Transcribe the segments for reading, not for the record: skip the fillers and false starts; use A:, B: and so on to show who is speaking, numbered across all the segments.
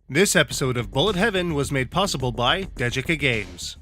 A: This episode of Bullet Heaven was made possible by Dejika Games.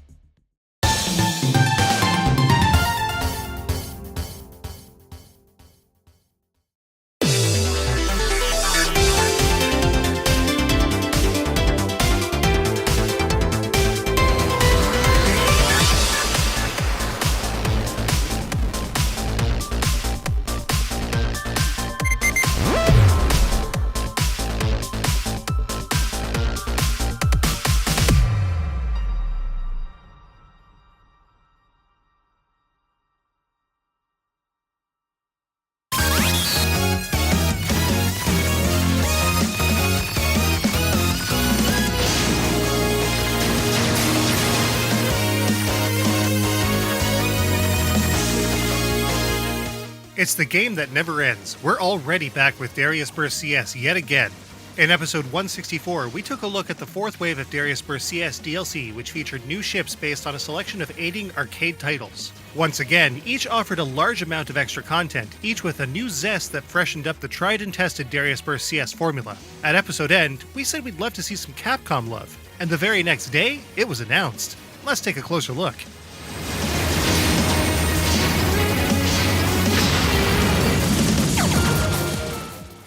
A: It's the game that never ends. We're already back with Dariusburst CS yet again. In episode 164, we took a look at the fourth wave of Dariusburst CS DLC, which featured new ships based on a selection of 80 arcade titles. Once again, each offered a large amount of extra content, each with a new zest that freshened up the tried and tested Dariusburst CS formula. At episode end, we said we'd love to see some Capcom love, and the very next day, it was announced. Let's take a closer look.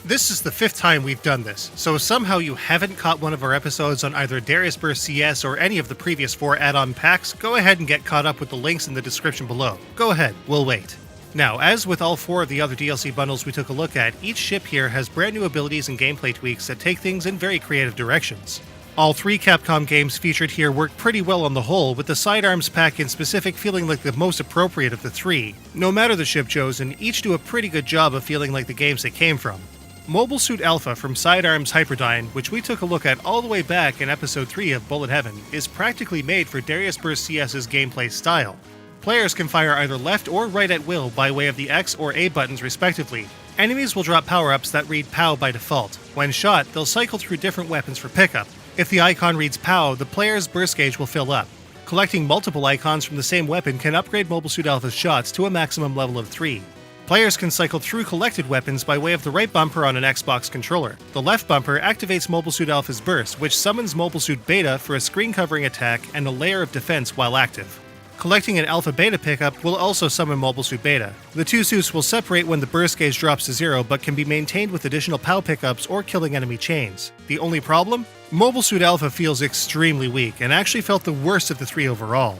A: This is the fifth time we've done this, so if somehow you haven't caught one of our episodes on either Dariusburst CS or any of the previous 4 add-on packs, go ahead and get caught up with the links in the description below. Go ahead, we'll wait. Now, as with all 4 of the other DLC bundles we took a look at, each ship here has brand new abilities and gameplay tweaks that take things in very creative directions. All 3 Capcom games featured here work pretty well on the whole, with the Sidearms pack in specific feeling like the most appropriate of the 3. No matter the ship chosen, each do a pretty good job of feeling like the games they came from. Mobile Suit Alpha from Sidearms Hyperdyne, which we took a look at all the way back in episode 3 of Bullet Heaven, is practically made for Dariusburst CS's gameplay style. Players can fire either left or right at will by way of the X or A buttons respectively. Enemies will drop power-ups that read POW by default. When shot, they'll cycle through different weapons for pickup. If the icon reads POW, the player's burst gauge will fill up. Collecting multiple icons from the same weapon can upgrade Mobile Suit Alpha's shots to a maximum level of 3. Players can cycle through collected weapons by way of the right bumper on an Xbox controller. The left bumper activates Mobile Suit Alpha's burst, which summons Mobile Suit Beta for a screen-covering attack and a layer of defense while active. Collecting an Alpha Beta pickup will also summon Mobile Suit Beta. The two suits will separate when the burst gauge drops to 0, but can be maintained with additional POW pickups or killing enemy chains. The only problem? Mobile Suit Alpha feels extremely weak, and actually felt the worst of the 3 overall.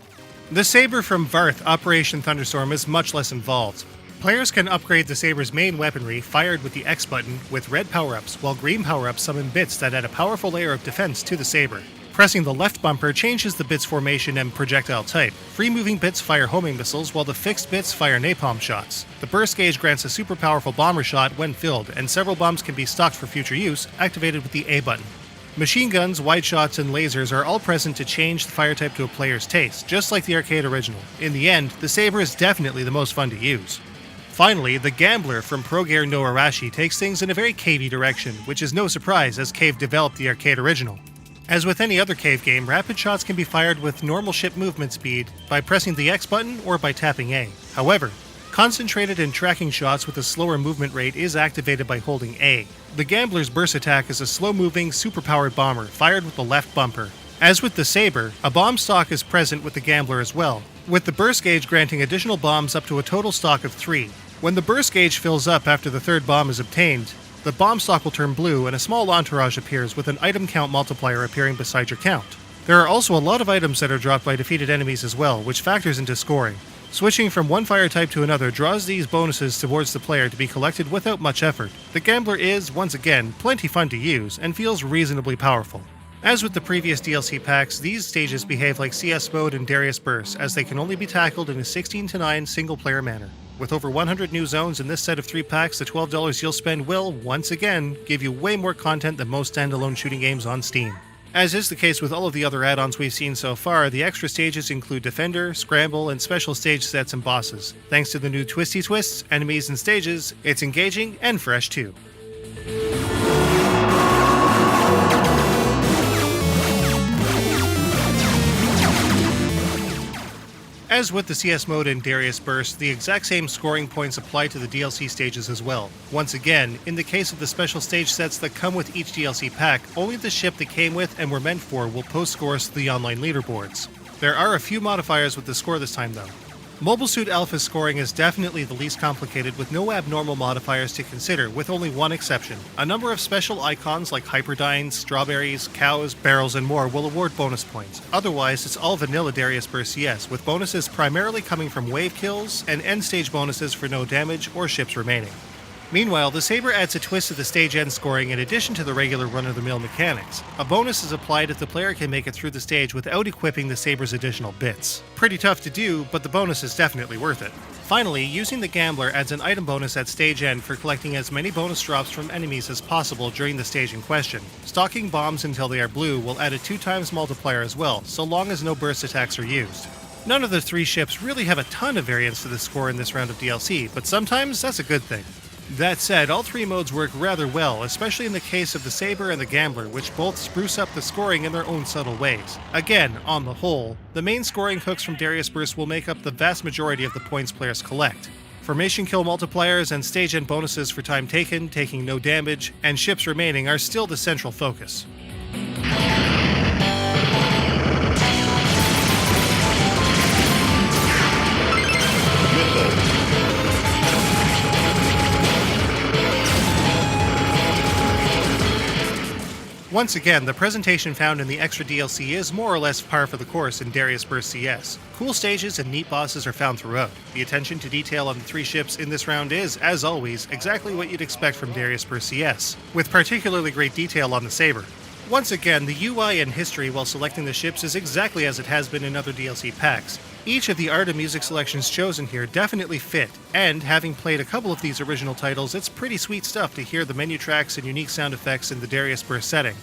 A: The Saber from Varth Operation Thunderstorm is much less involved. Players can upgrade the Saber's main weaponry, fired with the X button, with red power-ups, while green power-ups summon bits that add a powerful layer of defense to the Saber. Pressing the left bumper changes the bit's formation and projectile type. Free-moving bits fire homing missiles, while the fixed bits fire napalm shots. The burst gauge grants a super powerful bomber shot when filled, and several bombs can be stocked for future use, activated with the A button. Machine guns, wide shots, and lasers are all present to change the fire type to a player's taste, just like the arcade original. In the end, the Saber is definitely the most fun to use. Finally, the Gambler from Progear no Arashi takes things in a very cavey direction, which is no surprise as Cave developed the arcade original. As with any other Cave game, rapid shots can be fired with normal ship movement speed by pressing the X button or by tapping A. However, concentrated and tracking shots with a slower movement rate is activated by holding A. The Gambler's burst attack is a slow-moving, super-powered bomber fired with the left bumper. As with the Saber, a bomb stock is present with the Gambler as well, with the burst gauge granting additional bombs up to a total stock of 3. When the burst gauge fills up after the 3rd bomb is obtained, the bomb stock will turn blue and a small entourage appears with an item count multiplier appearing beside your count. There are also a lot of items that are dropped by defeated enemies as well, which factors into scoring. Switching from one fire type to another draws these bonuses towards the player to be collected without much effort. The Gambler is, once again, plenty fun to use and feels reasonably powerful. As with the previous DLC packs, these stages behave like CS mode and Dariusburst, as they can only be tackled in a 16:9 single-player manner. With over 100 new zones in this set of 3 packs, the $12 you'll spend will, once again, give you way more content than most standalone shooting games on Steam. As is the case with all of the other add-ons we've seen so far, the extra stages include Defender, Scramble, and special stage sets and bosses. Thanks to the new twisty twists, enemies, and stages, it's engaging and fresh too. As with the CS mode in Dariusburst, the exact same scoring points apply to the DLC stages as well. Once again, in the case of the special stage sets that come with each DLC pack, only the ship they came with and were meant for will post scores to the online leaderboards. There are a few modifiers with the score this time though. Mobile Suit Alpha's scoring is definitely the least complicated with no abnormal modifiers to consider, with only one exception. A number of special icons like hyperdynes, strawberries, cows, barrels, and more will award bonus points. Otherwise, it's all vanilla Dariusburst CS, with bonuses primarily coming from wave kills and end stage bonuses for no damage or ships remaining. Meanwhile, the Saber adds a twist to the stage end scoring in addition to the regular run-of-the-mill mechanics. A bonus is applied if the player can make it through the stage without equipping the Saber's additional bits. Pretty tough to do, but the bonus is definitely worth it. Finally, using the Gambler adds an item bonus at stage end for collecting as many bonus drops from enemies as possible during the stage in question. Stocking bombs until they are blue will add a 2x multiplier as well, so long as no burst attacks are used. None of the three ships really have a ton of variance to the score in this round of DLC, but sometimes that's a good thing. That said, all three modes work rather well, especially in the case of the Saber and the Gambler, which both spruce up the scoring in their own subtle ways. Again, on the whole, the main scoring hooks from Dariusburst will make up the vast majority of the points players collect. Formation kill multipliers and stage end bonuses for time taken, taking no damage, and ships remaining are still the central focus. Once again, the presentation found in the extra DLC is more or less par for the course in Dariusburst CS. Cool stages and neat bosses are found throughout. The attention to detail on the three ships in this round is, as always, exactly what you'd expect from Dariusburst CS, with particularly great detail on the Saber. Once again, the UI and history while selecting the ships is exactly as it has been in other DLC packs. Each of the art and music selections chosen here definitely fit, and having played a couple of these original titles, it's pretty sweet stuff to hear the menu tracks and unique sound effects in the Dariusburst setting.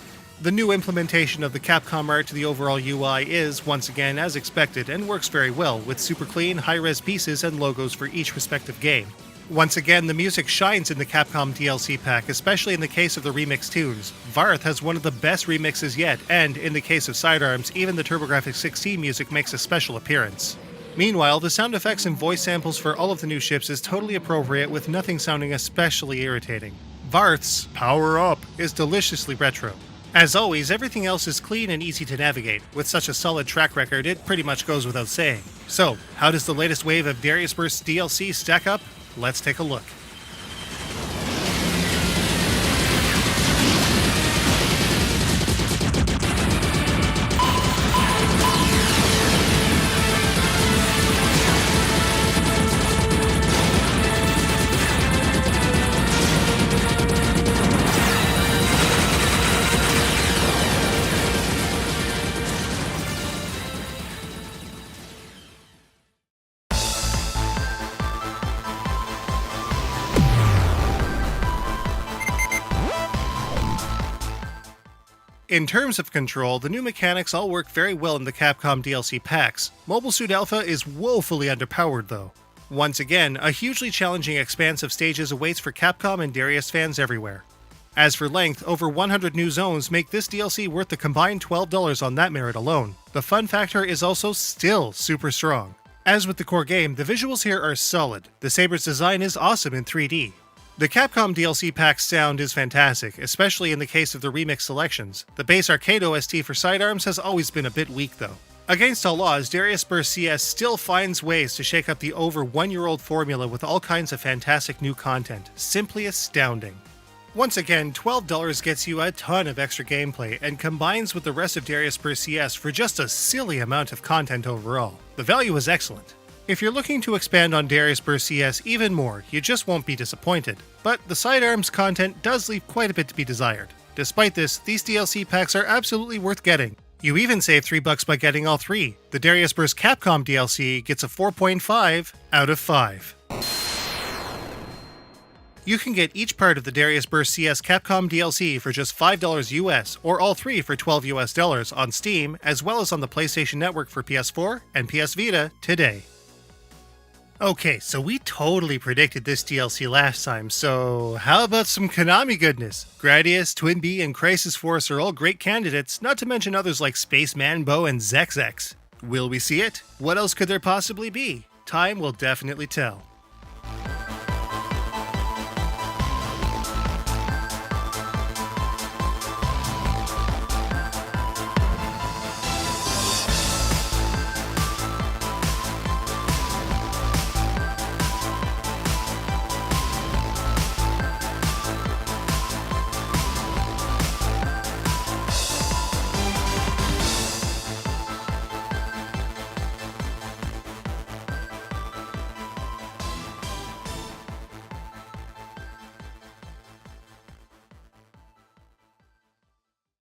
A: The new implementation of the Capcom art to the overall UI is, once again, as expected and works very well, with super clean, high-res pieces and logos for each respective game. Once again, the music shines in the Capcom DLC pack, especially in the case of the remix tunes. Varth has one of the best remixes yet, and in the case of Sidearms, even the TurboGrafx 16 music makes a special appearance. Meanwhile, the sound effects and voice samples for all of the new ships is totally appropriate, with nothing sounding especially irritating. Varth's Power Up is deliciously retro. As always, everything else is clean and easy to navigate. With such a solid track record, it pretty much goes without saying. So, how does the latest wave of Dariusburst DLC stack up? Let's take a look. In terms of control, the new mechanics all work very well in the Capcom DLC packs. Mobile Suit Alpha is woefully underpowered though. Once again, a hugely challenging expanse of stages awaits for Capcom and Darius fans everywhere. As for length, over 100 new zones make this DLC worth the combined $12 on that merit alone. The fun factor is also still super strong. As with the core game, the visuals here are solid. The Saber's design is awesome in 3D. The Capcom DLC pack's sound is fantastic, especially in the case of the remix selections. The base arcade OST for Sidearms has always been a bit weak though. Against all odds, Dariusburst CS still finds ways to shake up the over 1-year-old formula with all kinds of fantastic new content. Simply astounding. Once again, $12 gets you a ton of extra gameplay and combines with the rest of Dariusburst CS for just a silly amount of content overall. The value is excellent. If you're looking to expand on Dariusburst CS even more, you just won't be disappointed. But the Sidearms content does leave quite a bit to be desired. Despite this, these DLC packs are absolutely worth getting. You even save $3 by getting all three. The Dariusburst Capcom DLC gets a 4.5 out of 5. You can get each part of the Dariusburst CS Capcom DLC for just $5 US, or all three for $12 US on Steam, as well as on the PlayStation Network for PS4 and PS Vita today. Okay, so we totally predicted this DLC last time, so how about some Konami goodness? Gradius, Twin Bee, and Crisis Force are all great candidates, not to mention others like Space Manbo and Zexx. Will we see it? What else could there possibly be? Time will definitely tell.